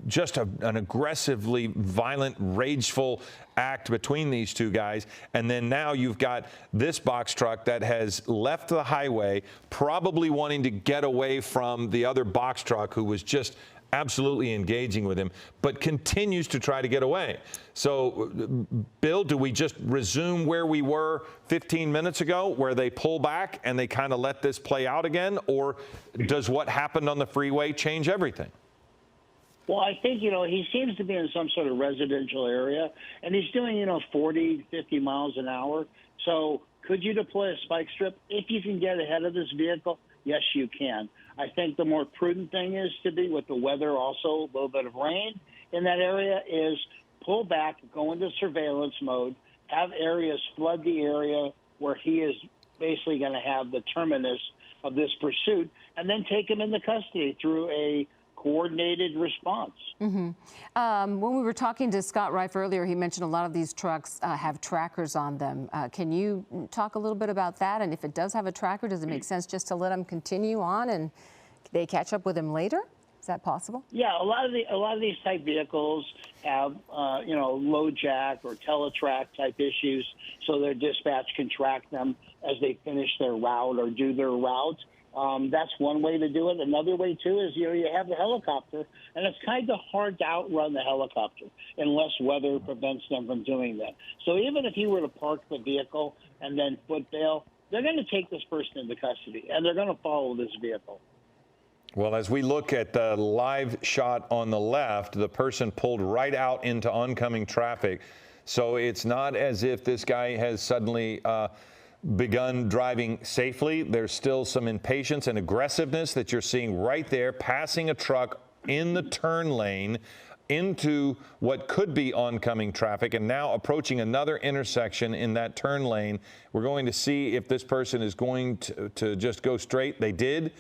just an aggressively violent, rageful act between these two guys. And then now you've got this box truck that has left the highway, probably wanting to get away from the other box truck who was just absolutely engaging with him, but continues to try to get away. So, Bill, do we just resume where we were 15 minutes ago, where they pull back and they kind of let this play out again? Or does what happened on the freeway change everything? Well, I think, he seems to be in some sort of residential area, and he's doing, 40, 50 miles an hour. So could you deploy a spike strip? If you can get ahead of this vehicle, yes, you can. I think the more prudent thing is to be, with the weather also, a little bit of rain in that area, is pull back, go into surveillance mode, have areas flood the area where he is basically going to have the terminus of this pursuit, and then take him into custody through a coordinated response. When we were talking to Scott Reif earlier, he mentioned a lot of these trucks have trackers on them. Can you talk a little bit about that? And if it does have a tracker, does it make sense just to let him continue on and they catch up with him later? Is that possible? Yeah, a lot of these type vehicles have low jack or teletrack type issues, so their dispatch can track them as they finish their route or do their route. That's one way to do it. Another way, too, is you have the helicopter, and it's kind of hard to outrun the helicopter unless weather prevents them from doing that. So even if you were to park the vehicle and then foot bail, they're going to take this person into custody, and they're going to follow this vehicle. Well, as we look at the live shot on the left, the person pulled right out into oncoming traffic. So it's not as if this guy has suddenly begun driving safely. There's still some impatience and aggressiveness that you're seeing right there, passing a truck in the turn lane into what could be oncoming traffic, and now approaching another intersection in that turn lane. We're going to see if this person is going to just go straight. They did.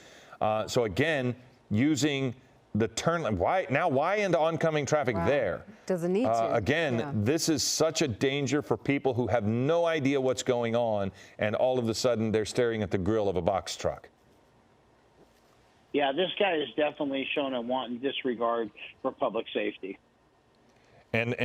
So again, using the turn lane. Why into oncoming traffic there? Doesn't need to. Again, this is such a danger for people who have no idea what's going on, and all of a sudden they're staring at the grill of a box truck. Yeah, this guy is definitely shown a wanton disregard for public safety. And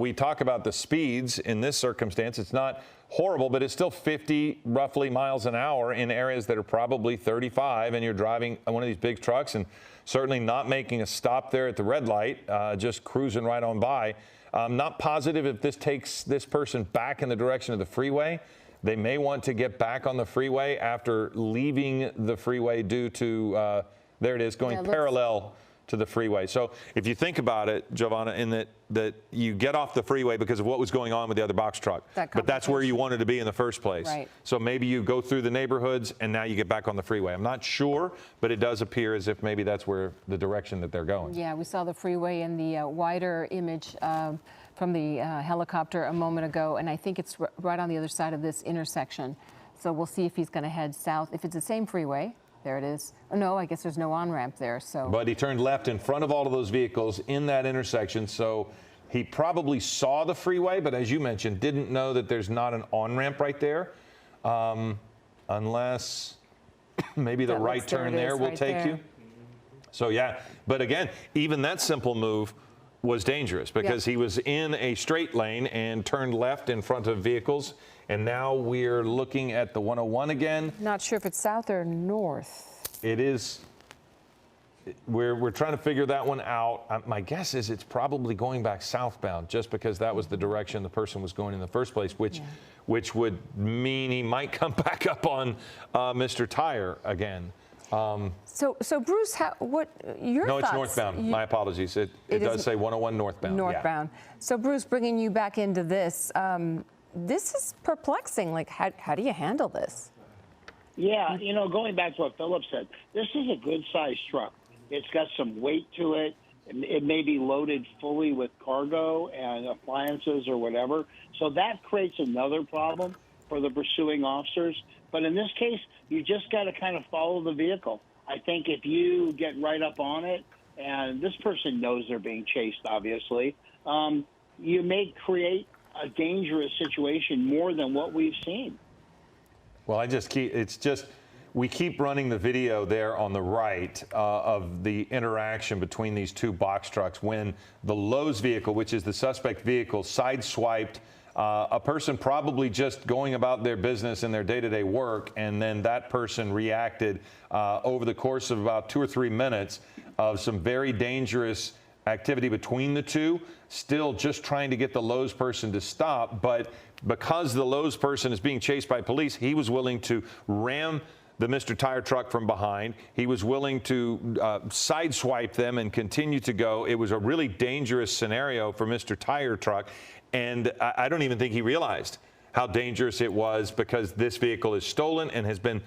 we talk about the speeds in this circumstance. It's not horrible, but it's still 50 roughly miles an hour in areas that are probably 35, and you're driving one of these big trucks and certainly not making a stop there at the red light, just cruising right on by. I'm not positive if this takes this person back in the direction of the freeway. They may want to get back on the freeway after leaving the freeway due to, there it is, going parallel to the freeway. So if you think about it, Giovanna, in that you get off the freeway because of what was going on with the other box truck, but that's where you wanted to be in the first place. Right. So maybe you go through the neighborhoods and now you get back on the freeway. I'm not sure, but it does appear as if maybe that's where the direction that they're going. Yeah, we saw the freeway in the wider image from the helicopter a moment ago, and I think it's right on the other side of this intersection. So we'll see if he's going to head south. If it's the same freeway, there it is. Oh, no, I guess there's no on-ramp there. So. But he turned left in front of all of those vehicles in that intersection. So he probably saw the freeway, but as you mentioned, didn't know that there's not an on-ramp right there. Unless maybe the right turn there will take you. So, yeah. But again, even that simple move was dangerous because he was in a straight lane and turned left in front of vehicles. And now we're looking at the 101 again. Not sure if it's south or north. It is. We're trying to figure that one out. My guess is it's probably going back southbound, just because that was the direction the person was going in the first place, which would mean he might come back up on Mr. Tire again. So Bruce, what your thoughts? No, it's northbound. My apologies. It does say 101 northbound. Northbound. Yeah. So Bruce, bringing you back into this. This is perplexing. Like, how do you handle this? Yeah, going back to what Philip said, this is a good-sized truck. It's got some weight to it. It may be loaded fully with cargo and appliances or whatever. So that creates another problem for the pursuing officers. But in this case, you just got to kind of follow the vehicle. I think if you get right up on it, and this person knows they're being chased, obviously, you may create a dangerous situation more than what we've seen. Well, we keep running the video there on the right of the interaction between these two box trucks when the Lowe's vehicle, which is the suspect vehicle, sideswiped a person probably just going about their business and their day-to-day work, and then that person reacted over the course of about 2 or 3 minutes of some very dangerous activity between the two, still just trying to get the Lowe's person to stop. But because the Lowe's person is being chased by police, he was willing to ram the Mr. Tire truck from behind. He was willing to sideswipe them and continue to go. It was a really dangerous scenario for Mr. Tire truck. And I don't even think he realized how dangerous it was, because this vehicle is stolen and has been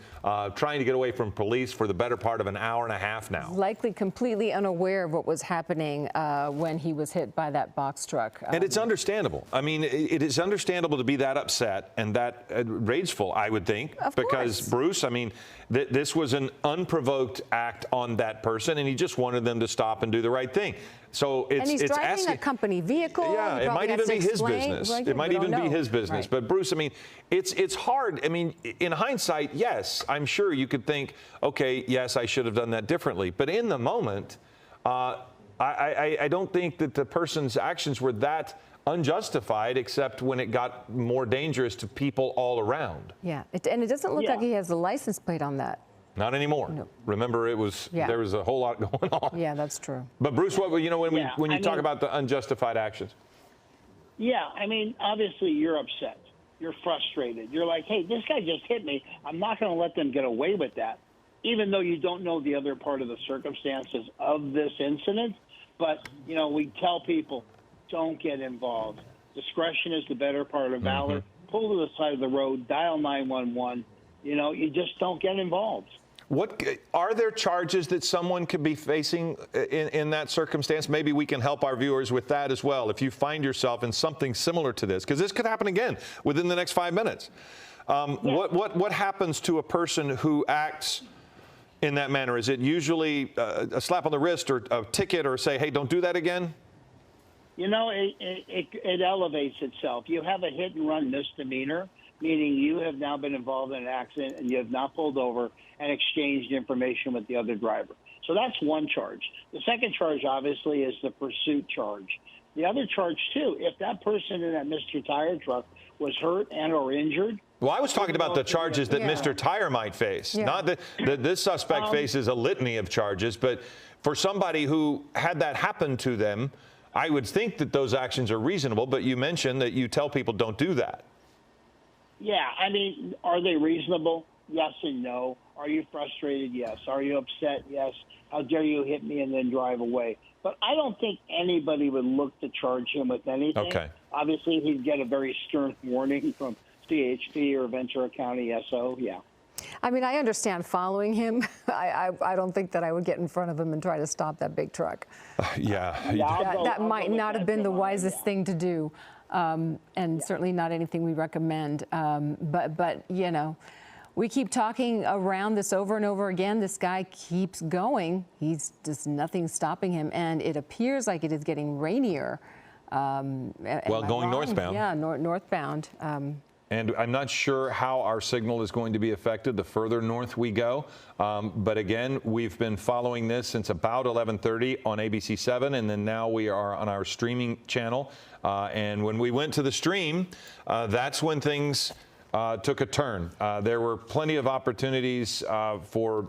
trying to get away from police for the better part of an hour and a half now. Likely completely unaware of what was happening when he was hit by that box truck. And it's understandable. I mean, it is understandable to be that upset and that rageful, I would think. Of because, course. Bruce, I mean, this was an unprovoked act on that person, and he just wanted them to stop and do the right thing. So it's, and he's driving asking, a company vehicle. Yeah, it might even be his business. It might even be his business. Right. But Bruce, I mean, it's hard. I mean, in hindsight, yes, I'm sure you could think, okay, yes, I should have done that differently. But in the moment, I don't think that the person's actions were that unjustified, except when it got more dangerous to people all around. Yeah, and it doesn't look like he has a license plate on that. Not anymore. No. Remember, there was a whole lot going on. Yeah, that's true. But Bruce, when you talk about the unjustified actions? Yeah, I mean, obviously you're upset. You're frustrated. You're like, hey, this guy just hit me. I'm not going to let them get away with that, even though you don't know the other part of the circumstances of this incident. But, you know, we tell people, don't get involved. Discretion is the better part of valor. Pull to the side of the road, dial 911. You know, you just don't get involved. What are there charges that someone could be facing in that circumstance? Maybe we can help our viewers with that as well. If you find yourself in something similar to this, because this could happen again within the next 5 minutes. What happens to a person who acts in that manner? Is it usually a slap on the wrist or a ticket, or say, hey, don't do that again? You know, it elevates itself. You have a hit and run misdemeanor, meaning you have now been involved in an accident and you have not pulled over and exchanged information with the other driver. So that's one charge. The second charge, obviously, is the pursuit charge. The other charge, too, if that person in that Mr. Tire truck was hurt and or injured. Well, I was talking about the charges that Mr. Tire might face. Not that this suspect faces a litany of charges, but for somebody who had that happen to them, I would think that those actions are reasonable, but you mentioned that you tell people don't do that. Yeah, I mean, are they reasonable? Yes and no. Are you frustrated? Yes. Are you upset? Yes. How dare you hit me and then drive away? But I don't think anybody would look to charge him with anything. Okay. Obviously, he'd get a very stern warning from CHP or Ventura County SO. Yeah. I mean, I understand following him. I don't think that I would get in front of him and try to stop that big truck. That might not have been the wisest thing to do. And certainly not anything we recommend. But you know, we keep talking around this over and over again. This guy keeps going. He's just nothing stopping him, and it appears like it is getting rainier. Well, going northbound. Yeah, northbound. And I'm not sure how our signal is going to be affected the further north we go. But again, we've been following this since about 11:30 on ABC7, and then now we are on our streaming channel. And when we went to the stream, that's when things took a turn. There were plenty of opportunities for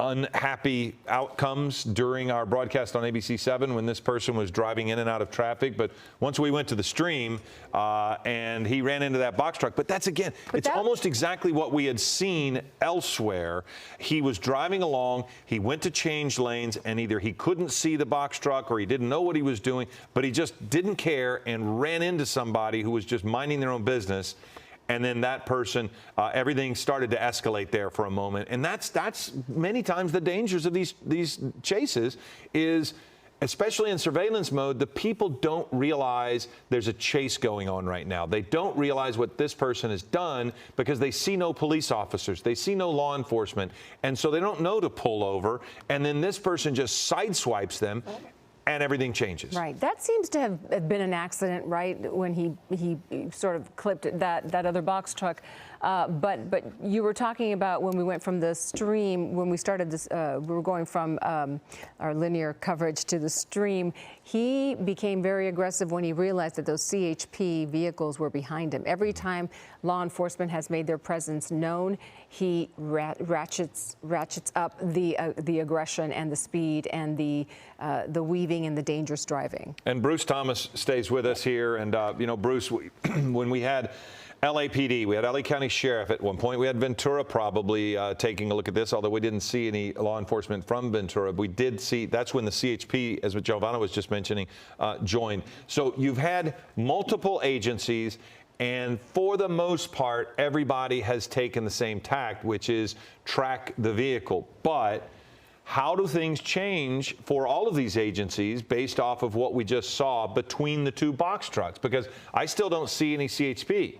unhappy outcomes during our broadcast on ABC7 when this person was driving in and out of traffic. But once we went to the stream and he ran into that box truck, but that's again, it's almost exactly what we had seen elsewhere. He was driving along, he went to change lanes, and either he couldn't see the box truck or he didn't know what he was doing, but he just didn't care and ran into somebody who was just minding their own business. And then that person, everything started to escalate there for a moment. And that's many times the dangers of these chases is, especially in surveillance mode, the people don't realize there's a chase going on right now. They don't realize what this person has done because they see no police officers. They see no law enforcement. And so they don't know to pull over. And then this person just sideswipes them. And everything changes. Right. That seems to have been an accident, right? When he sort of clipped that other box truck. But you were talking about when we went from the stream, when we started this, we were going from our linear coverage to the stream. He became very aggressive when he realized that those CHP vehicles were behind him. Every time law enforcement has made their presence known, he ratchets up the aggression and the speed and the weaving and the dangerous driving. And Bruce Thomas stays with us here. And, you know, Bruce, when we had LAPD, we had LA County Sheriff at one point. We had Ventura probably taking a look at this, although we didn't see any law enforcement from Ventura. We did see, that's when the CHP, as what Giovanna was just mentioning, joined. So you've had multiple agencies, and for the most part, everybody has taken the same tact, which is track the vehicle. But how do things change for all of these agencies based off of what we just saw between the two box trucks? Because I still don't see any CHP.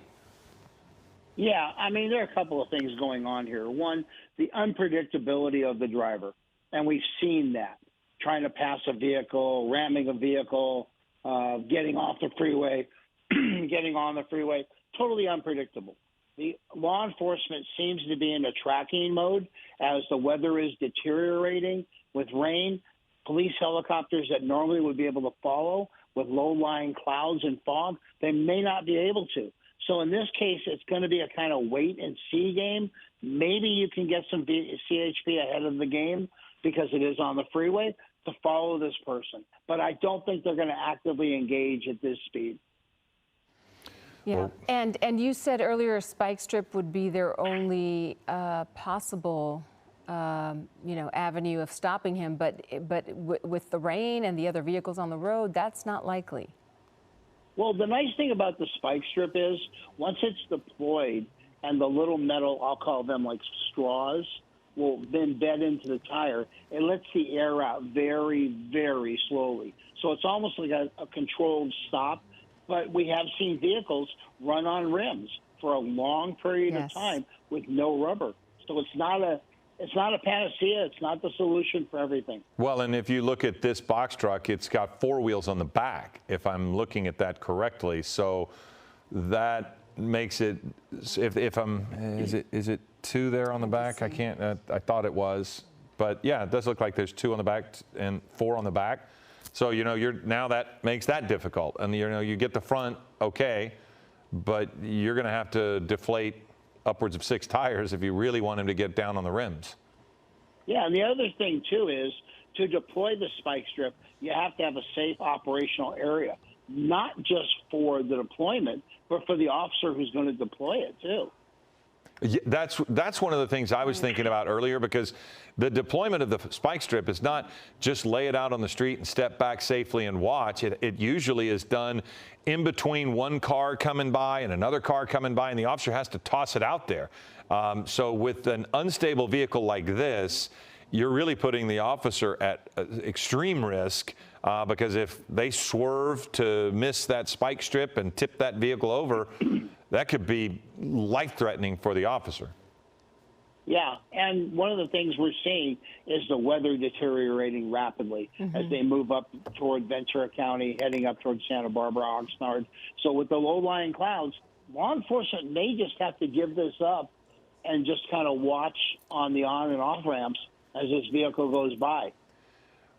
Yeah, I mean, there are a couple of things going on here. One, the unpredictability of the driver, and we've seen that. Trying to pass a vehicle, ramming a vehicle, getting off the freeway, getting on the freeway, totally unpredictable. The law enforcement seems to be in a tracking mode as the weather is deteriorating with rain. Police helicopters that normally would be able to follow with low-lying clouds and fog, they may not be able to. So in this case, it's going to be a kind of wait-and-see game. Maybe you can get some CHP ahead of the game because it is on the freeway to follow this person. But I don't think they're going to actively engage at this speed. Yeah, and you said earlier a spike strip would be their only possible, you know, avenue of stopping him. But with the rain and the other vehicles on the road, that's not likely. Well, the nice thing about the spike strip is once it's deployed and the little metal, I'll call them like straws, will then bed into the tire, it lets the air out very, very slowly. So it's almost like a controlled stop. But we have seen vehicles run on rims for a long period of time with no rubber. So it's not a panacea. It's not the solution for everything. Well, and if you look at this box truck, it's got 4 wheels on the back, if I'm looking at that correctly. So that makes it, if I'm, is it 2 there on the back? I can't, I thought it was. But yeah, it does look like there's 2 on the back and 4 on the back. So, you know, now that makes that difficult. And, you know, you get the front, okay, but you're going to have to deflate upwards of 6 tires if you really want him to get down on the rims. Yeah, and the other thing, too, is to deploy the spike strip, you have to have a safe operational area, not just for the deployment, but for the officer who's going to deploy it, too. Yeah, that's one of the things I was thinking about earlier, because the deployment of the spike strip is not just lay it out on the street and step back safely and watch. It usually is done in between one car coming by and another car coming by, and the officer has to toss it out there. So with an unstable vehicle like this, you're really putting the officer at extreme risk because if they swerve to miss that spike strip and tip that vehicle over, that could be life-threatening for the officer. Yeah, and one of the things we're seeing is the weather deteriorating rapidly as they move up toward Ventura County, heading up toward Santa Barbara, Oxnard. So with the low-lying clouds, law enforcement may just have to give this up and just kind of watch on the on and off ramps as this vehicle goes by.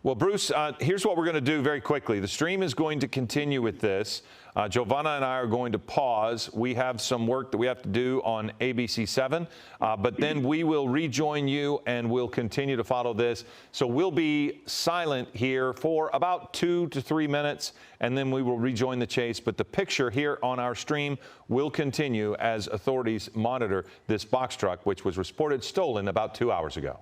Well, Bruce, here's what we're going to do very quickly. The stream is going to continue with this. Giovanna and I are going to pause. We have some work that we have to do on ABC7, but then we will rejoin you and we'll continue to follow this. So we'll be silent here for about 2 to 3 minutes, and then we will rejoin the chase. But the picture here on our stream will continue as authorities monitor this box truck, which was reported stolen about 2 hours ago.